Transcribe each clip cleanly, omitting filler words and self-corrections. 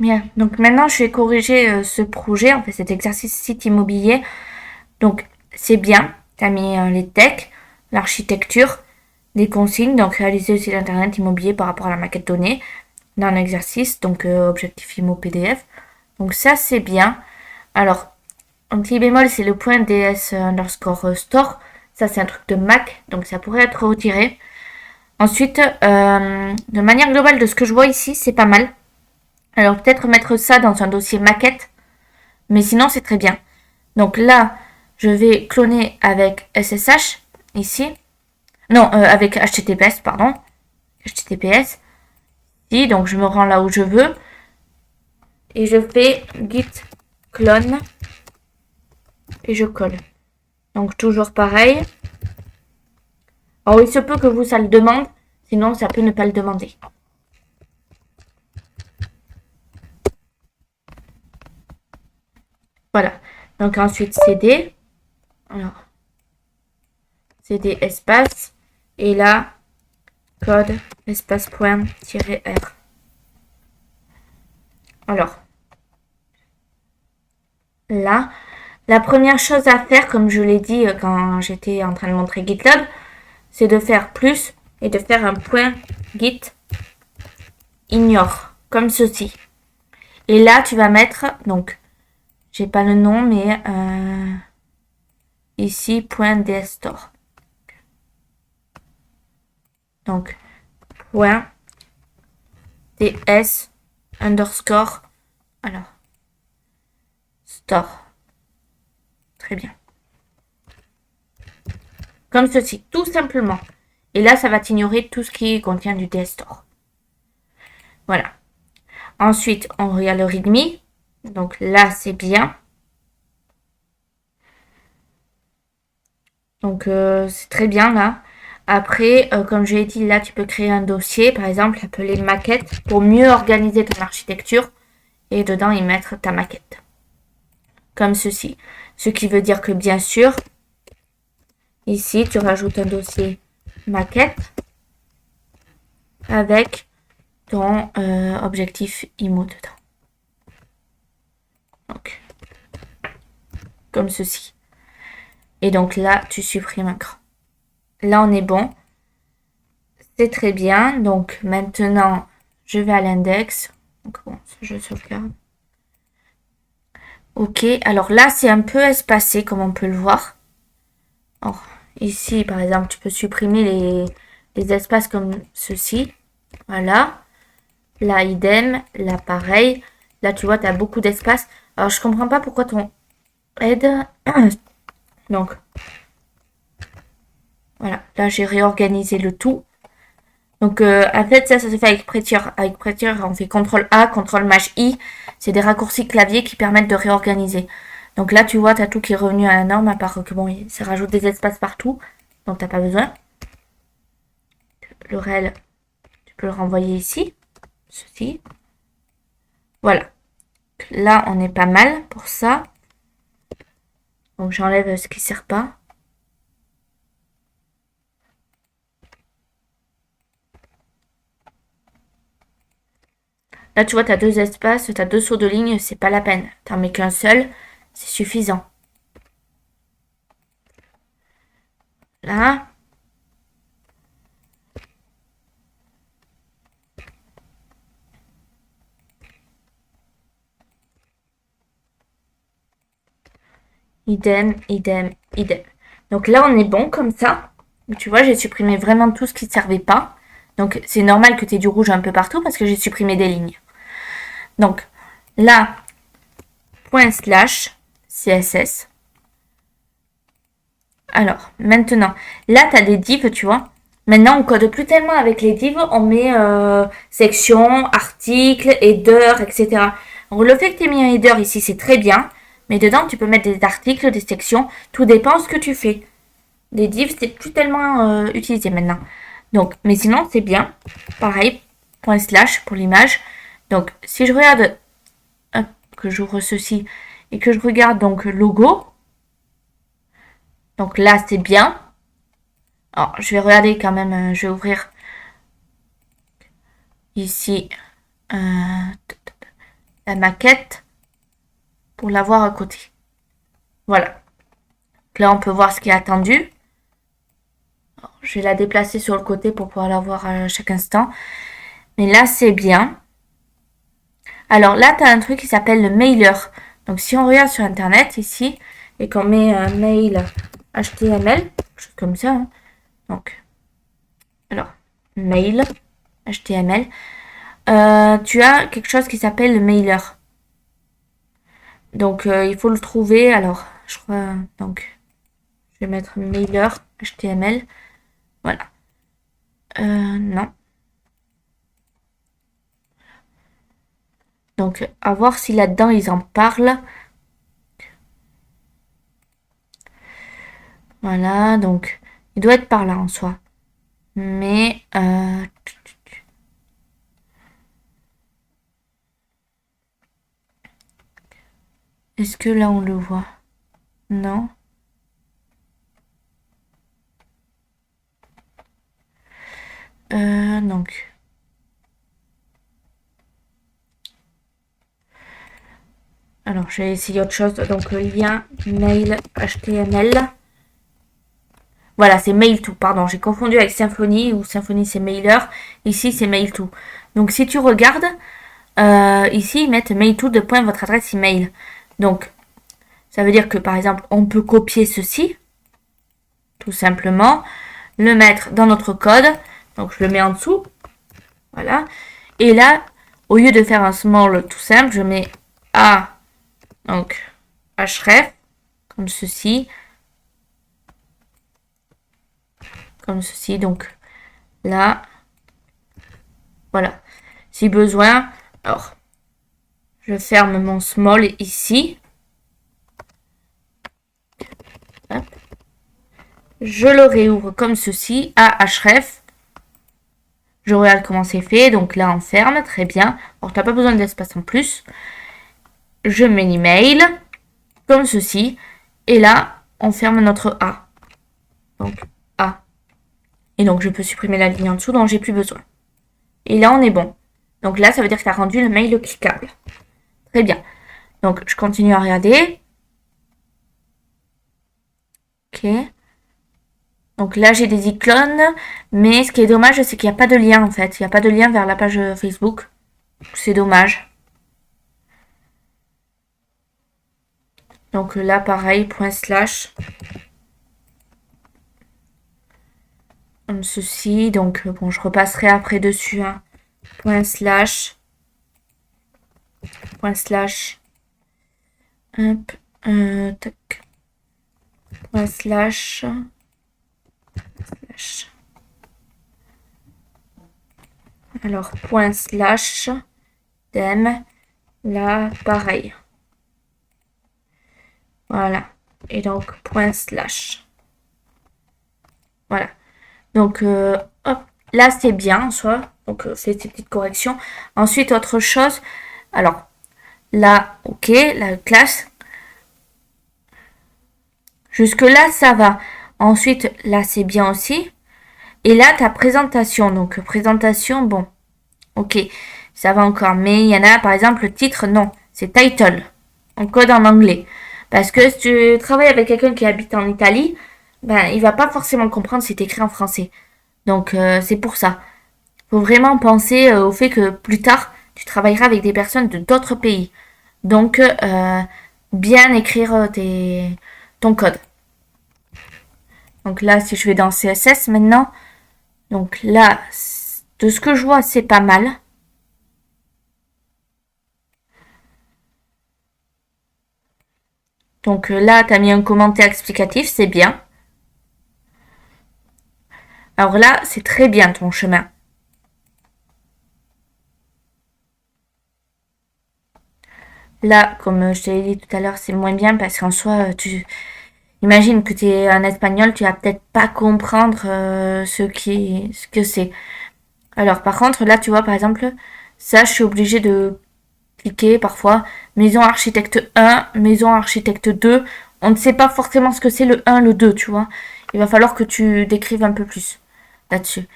Bien. Donc maintenant, je vais corriger ce projet, en fait cet exercice site immobilier. Donc c'est bien. Tu as mis les techs, l'architecture, les consignes, donc réaliser le site internet immobilier par rapport à la maquette donnée d'un exercice, donc objectif IMO PDF. Donc ça c'est bien. Alors, un petit bémol, c'est le point DS underscore store. Ça c'est un truc de Mac, donc ça pourrait être retiré. Ensuite, de manière globale, de ce que je vois ici, c'est pas mal. Alors peut-être mettre ça dans un dossier maquette, mais sinon c'est très bien. Donc là, je vais cloner avec SSH ici. Non, avec HTTPS, pardon. HTTPS. Ici, donc je me rends là où je veux. Et je fais git clone. Et je colle. Donc toujours pareil. Alors il se peut que vous ça le demande. Sinon ça peut ne pas le demander. Voilà. Donc ensuite CD. Alors. CD espace. Et là, code espace point -r. Alors, là, la première chose à faire, comme je l'ai dit quand j'étais en train de montrer GitLab, c'est de faire plus et de faire un point git ignore, comme ceci. Et là, tu vas mettre, donc, j'ai pas le nom, mais ici, point .dstore. Donc, point ds underscore, alors, store. Très bien. Comme ceci, tout simplement. Et là, ça va t'ignorer tout ce qui contient du DStore. Voilà. Ensuite, on regarde le README. Donc là, c'est bien. Donc, c'est très bien là. Après, comme je l'ai dit, là, tu peux créer un dossier, par exemple, appelé maquette, pour mieux organiser ton architecture. Et dedans, y mettre ta maquette. Comme ceci. Ce qui veut dire que, bien sûr, ici, tu rajoutes un dossier maquette avec ton objectif IMO dedans. Donc, comme ceci. Et donc là, tu supprimes un cran. Là, on est bon. C'est très bien. Donc maintenant, je vais à l'index. Donc bon, je sauvegarde. Ok, alors là, c'est un peu espacé, comme on peut le voir. Alors, ici, par exemple, tu peux supprimer les espaces comme ceci. Voilà. Là, idem. Là, pareil. Là, tu vois, tu as beaucoup d'espace. Alors, je comprends pas pourquoi ton aide. Donc, voilà. Là, j'ai réorganisé le tout. Donc, en fait, ça se fait avec Prettier. Avec Prettier, on fait CTRL-A, CTRL-I. C'est des raccourcis clavier qui permettent de réorganiser. Donc là, tu vois, tu as tout qui est revenu à la norme, à part que bon, ça rajoute des espaces partout. Donc, t'as pas besoin. Le rel, tu peux le renvoyer ici. Ceci. Voilà. Là, on est pas mal pour ça. Donc, j'enlève ce qui sert pas. Là, tu vois, tu as deux espaces, tu as deux sauts de ligne, c'est pas la peine. T'en mets qu'un seul, c'est suffisant. Là. Idem, idem, idem. Donc là, on est bon comme ça. Tu vois, j'ai supprimé vraiment tout ce qui ne servait pas. Donc c'est normal que tu aies du rouge un peu partout parce que j'ai supprimé des lignes. Donc là, point slash CSS. Alors, maintenant, là, tu as des divs, tu vois. Maintenant, on code plus tellement avec les divs, on met section, article, header, etc. Donc, le fait que tu aies mis un header ici, c'est très bien. Mais dedans, tu peux mettre des articles, des sections. Tout dépend de ce que tu fais. Les divs, c'est plus tellement utilisé maintenant. Donc, mais sinon, c'est bien. Pareil, point slash pour l'image. Donc, si je regarde, hop, que j'ouvre ceci, et que je regarde donc logo, donc là, c'est bien. Alors, je vais regarder quand même, je vais ouvrir ici. la maquette pour la voir à côté. Voilà. Là, on peut voir ce qui est attendu. Alors, je vais la déplacer sur le côté pour pouvoir la voir à chaque instant. Mais là, c'est bien. Alors là, tu as un truc qui s'appelle le mailer. Donc, si on regarde sur Internet ici et qu'on met un mail HTML, quelque chose comme ça. Hein. Donc, alors, mail HTML. Tu as quelque chose qui s'appelle le mailer. Donc, il faut le trouver. Alors, je crois... Donc, je vais mettre mailer HTML. Voilà. Non. Donc, à voir si là-dedans, ils en parlent. Voilà, donc, il doit être par là en soi. Mais, est-ce que là, on le voit? Non. Donc... Alors, je vais essayer autre chose. Donc, lien mail HTML. Voilà, c'est mail2. Pardon, j'ai confondu avec Symfony, ou Symfony c'est mailer. Ici, c'est mail2. Donc, si tu regardes, ici, ils mettent mail2 de point votre adresse email. Donc, ça veut dire que, par exemple, on peut copier ceci, tout simplement, le mettre dans notre code. Donc, je le mets en dessous. Voilà. Et là, au lieu de faire un small tout simple, je mets A, donc href, comme ceci. Comme ceci, donc là, voilà. Si besoin, alors, je ferme mon small ici. Hop. Je le réouvre comme ceci, à href. Je regarde comment c'est fait, donc là on ferme, très bien. Alors, tu n'as pas besoin d'espace en plus. Je mets l'email, comme ceci, et là, on ferme notre A. Donc, A. Et donc, je peux supprimer la ligne en dessous dont j'ai plus besoin. Et là, on est bon. Donc là, ça veut dire que tu as rendu le mail cliquable. Très bien. Donc, je continue à regarder. Ok. Donc là, j'ai des icônes. Mais ce qui est dommage, c'est qu'il n'y a pas de lien, en fait. Il n'y a pas de lien vers la page Facebook. C'est dommage. Donc là, pareil, point slash. Comme ceci. Donc, bon, je repasserai après dessus. Hein. Point slash. Point slash. Hop. Tac. Point slash. Slash. Alors, point slash. Thème. Là, pareil. Voilà. Et donc, point slash. Voilà. Donc, hop. Là, c'est bien en soi. Donc, c'est ces petites corrections. Ensuite, autre chose. Alors, là, ok, la classe. Jusque-là, ça va. Ensuite, là, c'est bien aussi. Et là, ta présentation. Donc, présentation, bon. Ok, ça va encore. Mais il y en a, par exemple, le titre, non. C'est title. En code en anglais. Parce que si tu travailles avec quelqu'un qui habite en Italie, ben, il va pas forcément comprendre si c'est écrit en français. Donc, c'est pour ça. Faut vraiment penser au fait que plus tard, tu travailleras avec des personnes de d'autres pays. Donc, bien écrire ton code. Donc là, si je vais dans CSS maintenant, donc là, de ce que je vois, c'est pas mal. Donc là, tu as mis un commentaire explicatif, c'est bien. Alors là, c'est très bien ton chemin. Là, comme je te l'ai dit tout à l'heure, c'est moins bien parce qu'en soi, tu imagines que tu es un espagnol, tu vas peut-être pas comprendre ce que c'est. Alors par contre, là, tu vois, par exemple, ça, je suis obligée de cliquer parfois. Maison architecte 1, maison architecte 2. On ne sait pas forcément ce que c'est le 1, le 2, tu vois. Il va falloir que tu décrives un peu plus là-dessus.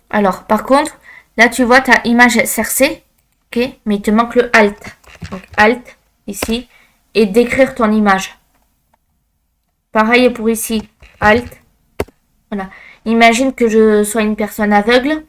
Alors, par contre, là, tu vois, ta image SRC, ok, mais il te manque le Alt. Donc Alt, ici, et décrire ton image. Pareil pour ici, Alt. Voilà. Imagine que je sois une personne aveugle.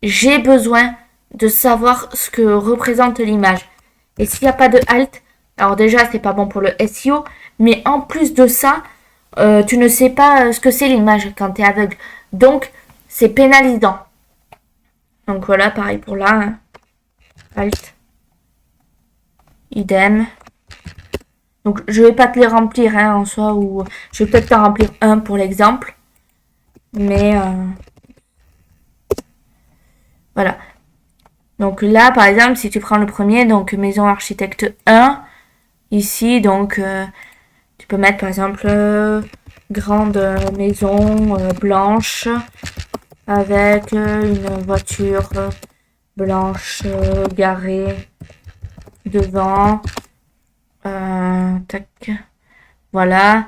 J'ai besoin de savoir ce que représente l'image. Et s'il n'y a pas de Alt, alors déjà, c'est pas bon pour le SEO, mais en plus de ça, tu ne sais pas ce que c'est l'image quand tu es aveugle. Donc, c'est pénalisant. Donc voilà, pareil pour là. Hein. Alt. Idem. Donc, je vais pas te les remplir hein, en soi, ou je vais peut-être t'en remplir un pour l'exemple. Mais voilà. Donc là, par exemple, si tu prends le premier, donc maison architecte 1, ici, donc tu peux mettre par exemple grande maison blanche avec une voiture blanche garée devant. Tac. Voilà.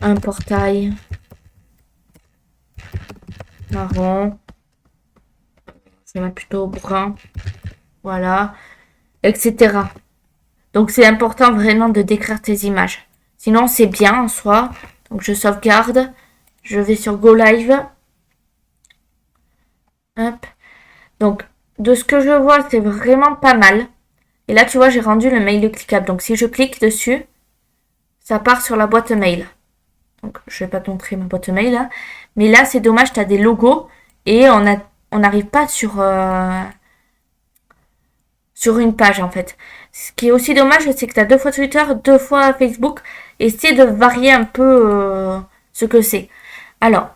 Un portail marron. Je vais mettre plutôt brun. Voilà. Etc. Donc c'est important vraiment de décrire tes images. Sinon c'est bien en soi. Donc je sauvegarde. Je vais sur Go Live. Hop. Donc de ce que je vois c'est vraiment pas mal. Et là tu vois j'ai rendu le mail cliquable. Donc si je clique dessus, ça part sur la boîte mail. Donc je vais pas te montrer ma boîte mail là. Mais là c'est dommage, tu as des logos. Et on n'arrive pas sur une page en fait. Ce qui est aussi dommage, c'est que tu as 2 fois Twitter, 2 fois Facebook. Essaie de varier un peu ce que c'est. Alors,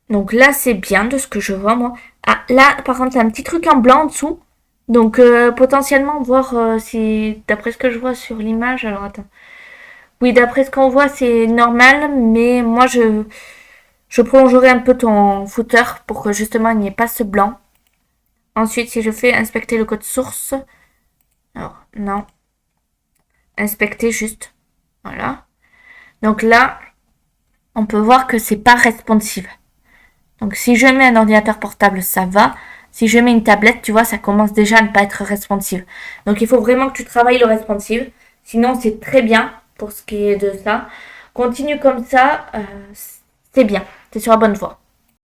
donc là c'est bien de ce que je vois moi. Ah, là par contre, un petit truc en blanc en dessous. Donc potentiellement voir si, d'après ce que je vois sur l'image, alors attends. Oui, d'après ce qu'on voit c'est normal, mais moi je prolongerai un peu ton footer pour que justement il n'y ait pas ce blanc. Ensuite, si je fais inspecter le code source, alors non, inspecter juste, voilà. Donc là, on peut voir que c'est pas responsive. Donc si je mets un ordinateur portable, ça va. Si je mets une tablette, tu vois, ça commence déjà à ne pas être responsive. Donc il faut vraiment que tu travailles le responsive. Sinon, c'est très bien pour ce qui est de ça. Continue comme ça, c'est bien. Tu es sur la bonne voie.